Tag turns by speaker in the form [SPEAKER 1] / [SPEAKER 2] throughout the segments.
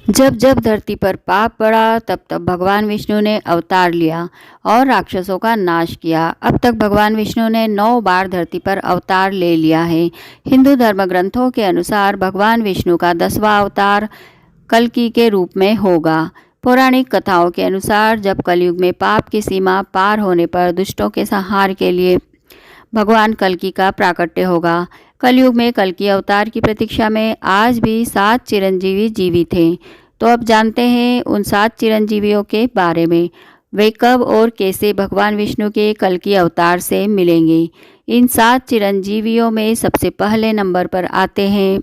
[SPEAKER 1] जब जब धरती पर पाप बढ़ा तब तब भगवान विष्णु ने अवतार लिया और राक्षसों का नाश किया। अब तक भगवान विष्णु ने 9 बार धरती पर अवतार ले लिया है। हिंदू धर्म ग्रंथों के अनुसार भगवान विष्णु का 10वां अवतार कल्कि के रूप में होगा। पौराणिक कथाओं के अनुसार जब कलयुग में पाप की सीमा पार होने पर दुष्टों के संहार के लिए भगवान कल्कि का प्राकट्य होगा। कलयुग में कल्कि अवतार की प्रतीक्षा में आज भी 7 चिरंजीवी जीवित हैं। तो अब जानते हैं उन 7 चिरंजीवियों के बारे में। वे कब और कैसे भगवान विष्णु के कल्कि अवतार से मिलेंगे। इन 7 चिरंजीवियों में सबसे पहले नंबर पर आते हैं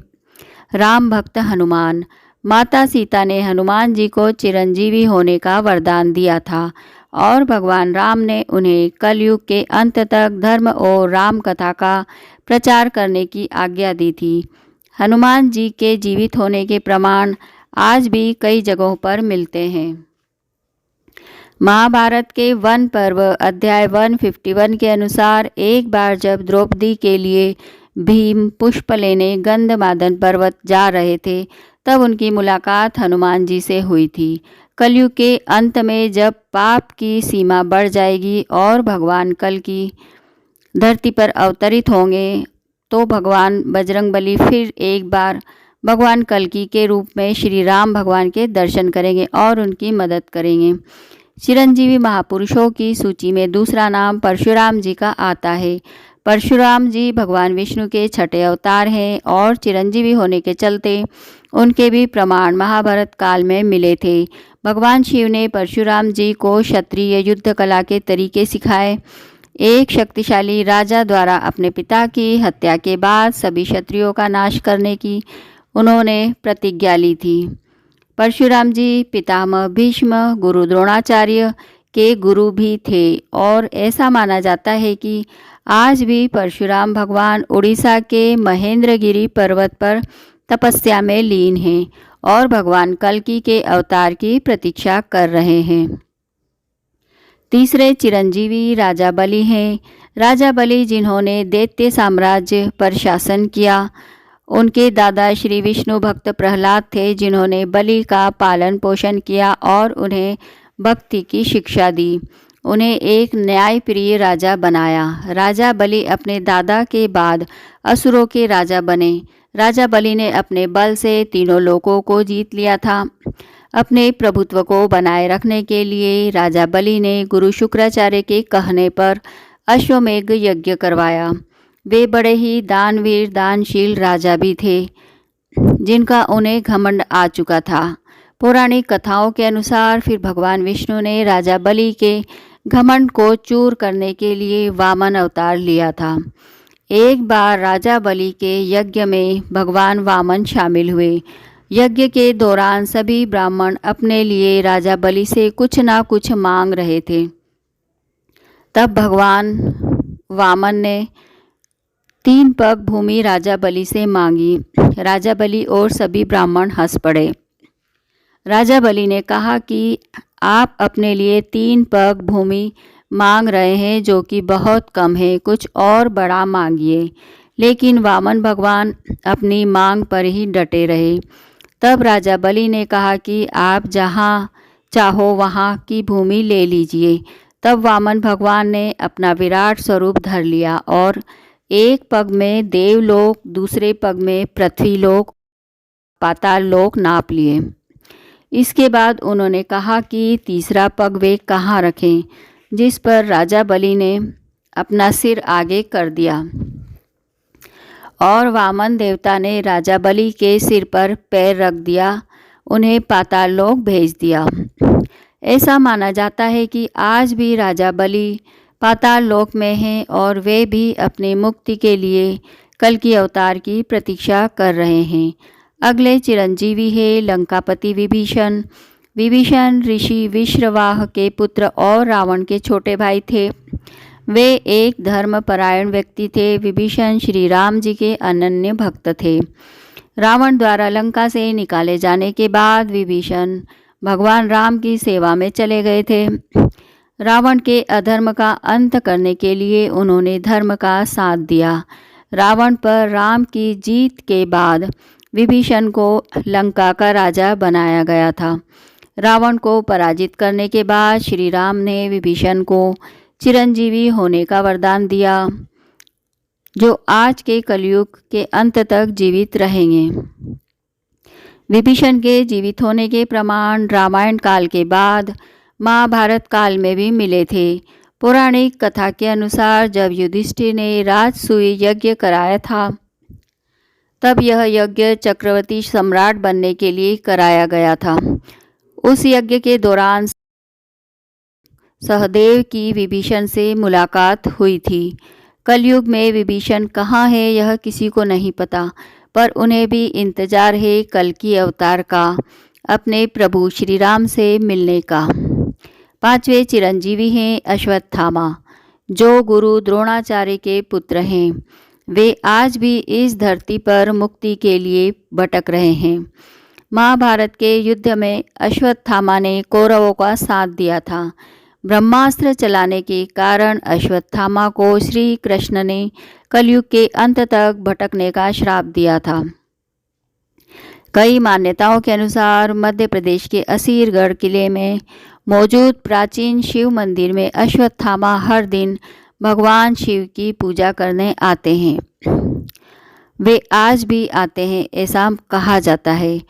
[SPEAKER 1] राम भक्त हनुमान। माता सीता ने हनुमान जी को चिरंजीवी होने का वरदान दिया था और भगवान राम ने उन्हें कलयुग के अंत तक धर्म और राम कथा का प्रचार करने की आज्ञा दी थी। हनुमान जी के जीवित होने के प्रमाण आज भी कई जगहों पर मिलते हैं। महाभारत के वन पर्व अध्याय 151 के अनुसार एक बार जब द्रौपदी के लिए भीम पुष्प लेने गंधमादन पर्वत जा रहे थे तब उनकी मुलाकात हनुमान जी से हुई थी। कलयुग के अंत में जब पाप की सीमा बढ़ जाएगी और भगवान कल्कि धरती पर अवतरित होंगे तो भगवान बजरंगबली फिर एक बार भगवान कल्कि के रूप में श्री राम भगवान के दर्शन करेंगे और उनकी मदद करेंगे। चिरंजीवी महापुरुषों की सूची में दूसरा नाम परशुराम जी का आता है। परशुराम जी भगवान विष्णु के 6ठे अवतार हैं और चिरंजीवी होने के चलते उनके भी प्रमाण महाभारत काल में मिले थे। भगवान शिव ने परशुराम जी को क्षत्रिय युद्ध कला के तरीके सिखाए। एक शक्तिशाली राजा द्वारा अपने पिता की हत्या के बाद सभी क्षत्रियों का नाश करने की उन्होंने प्रतिज्ञा ली थी। परशुराम जी पितामह भीष्म गुरु द्रोणाचार्य के गुरु भी थे और ऐसा माना जाता है कि आज भी परशुराम भगवान उड़ीसा के महेंद्रगिरी पर्वत पर तपस्या में लीन हैं और भगवान कल्कि के अवतार की प्रतीक्षा कर रहे हैं। तीसरे चिरंजीवी राजा बलि हैं। राजा बलि जिन्होंने दैत्य साम्राज्य पर शासन किया, उनके दादा श्री विष्णु भक्त प्रहलाद थे जिन्होंने बलि का पालन पोषण किया और उन्हें भक्ति की शिक्षा दी। उन्हें एक न्यायप्रिय राजा बनाया। राजा बलि अपने दादा के बाद असुरों के राजा बने। राजा बलि ने अपने बल से तीनों लोकों को जीत लिया था। अपने प्रभुत्व को बनाए रखने के लिए राजा बलि ने गुरु शुक्राचार्य के कहने पर अश्वमेघ यज्ञ करवाया। वे बड़े ही दानवीर दानशील राजा भी थे जिनका उन्हें घमंड आ चुका था। पौराणिक कथाओं के अनुसार फिर भगवान विष्णु ने राजा बलि के घमंड को चूर करने के लिए वामन अवतार लिया था। एक बार राजा बलि के यज्ञ में भगवान वामन शामिल हुए। यज्ञ के दौरान सभी ब्राह्मण अपने लिए राजा बलि से कुछ ना कुछ मांग रहे थे। तब भगवान वामन ने 3 पग भूमि राजा बलि से मांगी। राजा बलि और सभी ब्राह्मण हंस पड़े। राजा बलि ने कहा कि आप अपने लिए 3 पग भूमि मांग रहे हैं जो कि बहुत कम है, कुछ और बड़ा मांगिए। लेकिन वामन भगवान अपनी मांग पर ही डटे रहे। तब राजा बलि ने कहा कि आप जहाँ चाहो वहाँ की भूमि ले लीजिए। तब वामन भगवान ने अपना विराट स्वरूप धर लिया और एक पग में देवलोक, दूसरे पग में पृथ्वीलोक, पाताल लोक नाप लिए। इसके बाद उन्होंने कहा कि तीसरा पग वे कहाँ रखें, जिस पर राजा बलि ने अपना सिर आगे कर दिया और वामन देवता ने राजा बलि के सिर पर पैर रख दिया, उन्हें पाताल लोक भेज दिया। ऐसा माना जाता है कि आज भी राजा बलि पाताल लोक में हैं और वे भी अपनी मुक्ति के लिए कल्कि अवतार की प्रतीक्षा कर रहे हैं। अगले चिरंजीवी है लंकापति विभीषण। विभीषण ऋषि विश्रवाह के पुत्र और रावण के छोटे भाई थे। वे एक धर्मपरायण व्यक्ति थे। विभीषण श्री राम जी के अनन्य भक्त थे। रावण द्वारा लंका से निकाले जाने के बाद विभीषण भगवान राम की सेवा में चले गए थे। रावण के अधर्म का अंत करने के लिए उन्होंने धर्म का साथ दिया। रावण पर राम की जीत के बाद विभीषण को लंका का राजा बनाया गया था। रावण को पराजित करने के बाद श्री राम ने विभीषण को चिरंजीवी होने का वरदान दिया, जो आज के कलयुग के अंत तक जीवित रहेंगे। विभीषण के जीवित होने के प्रमाण रामायण काल के बाद महाभारत काल में भी मिले थे। पौराणिक कथा के अनुसार जब युधिष्ठिर ने राजसूय यज्ञ कराया था, तब यह यज्ञ चक्रवर्ती सम्राट बनने के लिए कराया गया था। उस यज्ञ के दौरान सहदेव की विभीषण से मुलाकात हुई थी। कलयुग में विभीषण कहाँ है यह किसी को नहीं पता, पर उन्हें भी इंतजार है कल्कि अवतार का, अपने प्रभु श्री राम से मिलने का। पांचवें चिरंजीवी हैं अश्वत्थामा, जो गुरु द्रोणाचार्य के पुत्र हैं। वे आज भी इस धरती पर मुक्ति के लिए भटक रहे हैं। महाभारत के युद्ध में अश्वत्थामा ने कौरवों का साथ दिया था। ब्रह्मास्त्र चलाने के कारण अश्वत्थामा को श्री कृष्ण ने कलयुग के अंत तक भटकने का श्राप दिया था। कई मान्यताओं के अनुसार मध्य प्रदेश के असीरगढ़ किले में मौजूद प्राचीन शिव मंदिर में अश्वत्थामा हर दिन भगवान शिव की पूजा करने आते हैं। वे आज भी आते हैं ऐसा कहा जाता है,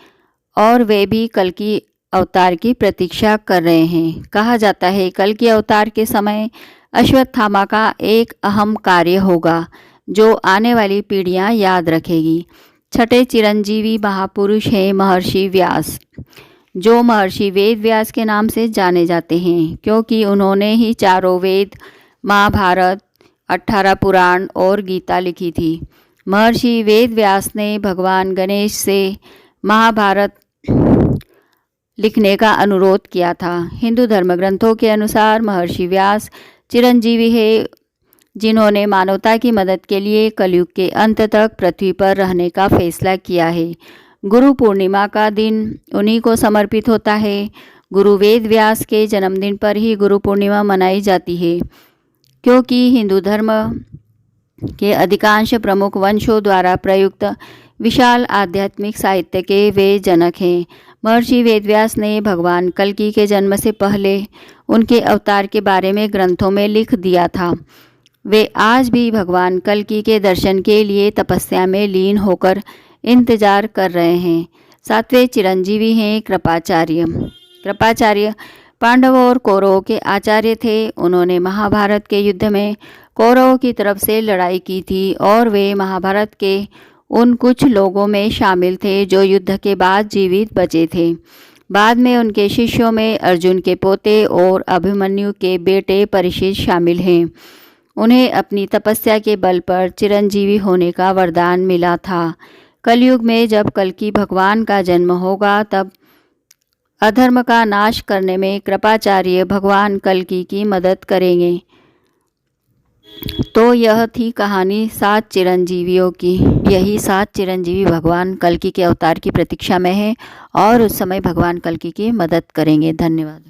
[SPEAKER 1] और वे भी कल्कि अवतार की प्रतीक्षा कर रहे हैं। कहा जाता है कल्कि अवतार के समय अश्वत्थामा का एक अहम कार्य होगा, जो आने वाली पीढ़ियां याद रखेगी। छठे चिरंजीवी महापुरुष हैं महर्षि व्यास, जो महर्षि वेद व्यास के नाम से जाने जाते हैं, क्योंकि उन्होंने ही चारों वेद, महाभारत, 18 पुराण और गीता लिखी थी। महर्षि वेद व्यास ने भगवान गणेश से महाभारत लिखने का अनुरोध किया था। हिंदू धर्म ग्रंथों के अनुसार महर्षि व्यास चिरंजीवी है, जिन्होंने मानवता की मदद के लिए कलयुग के अंत तक पृथ्वी पर रहने का फैसला किया है। गुरु पूर्णिमा का दिन उन्हीं को समर्पित होता है। गुरु वेद व्यास के जन्मदिन पर ही गुरु पूर्णिमा मनाई जाती है, क्योंकि हिंदू धर्म के अधिकांश प्रमुख वंशों द्वारा प्रयुक्त विशाल आध्यात्मिक साहित्य के वे जनक हैं। महर्षि वेदव्यास ने भगवान कल्कि के जन्म से पहले उनके अवतार के बारे में ग्रंथों में लिख दिया था। वे आज भी भगवान कल्कि के दर्शन के लिए तपस्या में लीन होकर इंतजार कर रहे हैं। सातवें चिरंजीवी हैं कृपाचार्य। कृपाचार्य पांडवों और कौरवों के आचार्य थे। उन्होंने महाभारत के युद्ध में कौरवों की तरफ से लड़ाई की थी, और वे महाभारत के उन कुछ लोगों में शामिल थे जो युद्ध के बाद जीवित बचे थे। बाद में उनके शिष्यों में अर्जुन के पोते और अभिमन्यु के बेटे परीक्षित शामिल हैं। उन्हें अपनी तपस्या के बल पर चिरंजीवी होने का वरदान मिला था। कलयुग में जब कल्कि भगवान का जन्म होगा, तब अधर्म का नाश करने में कृपाचार्य भगवान कल्कि की मदद करेंगे। तो यह थी कहानी 7 चिरंजीवियों की। यही 7 चिरंजीवी भगवान कल्कि के अवतार की प्रतीक्षा में हैं और उस समय भगवान कल्कि की मदद करेंगे। धन्यवाद।